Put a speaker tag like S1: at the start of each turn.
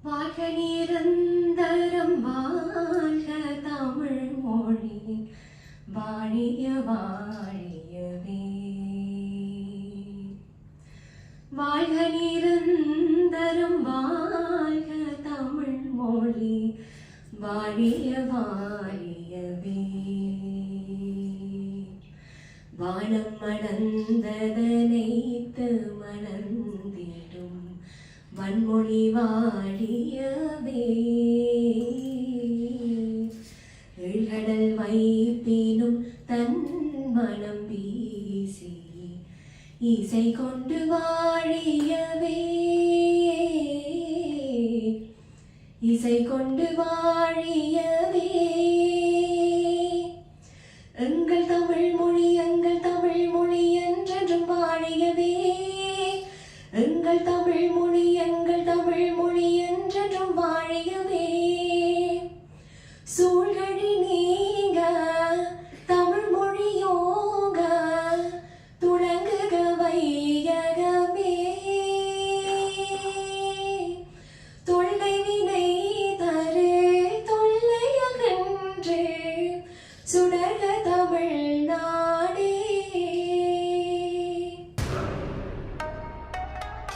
S1: வாழ்க நிரந்தரம் வாழ்க தமிழ் மொழி வாழிய வாழியவே. வாழ்க நிரந்தரம் வாழ்க தமிழ் மொழி வாழிய வாழியவே. வானம் மணந்ததனைத்து மணந்திடும் வன்மொழி வாழியவே. எழுகடல் வைப்பினும் தன் மனம் வீசி இசை கொண்டு வாழியவே. இசை கொண்டு வாழியவே. எங்கள் தமிழ் மொழி என்றென்றும் வாழியவே. எங்கள் தமிழ் மொழி என்றென்றும் வாழியவே. சூழ்கழி நீங்க தமிழ் மொழியோங்க துளங்குக வையகமே. தொல்லை வினை தரு தொல்லையகன்று சுடர்க தமிழ்நாடு.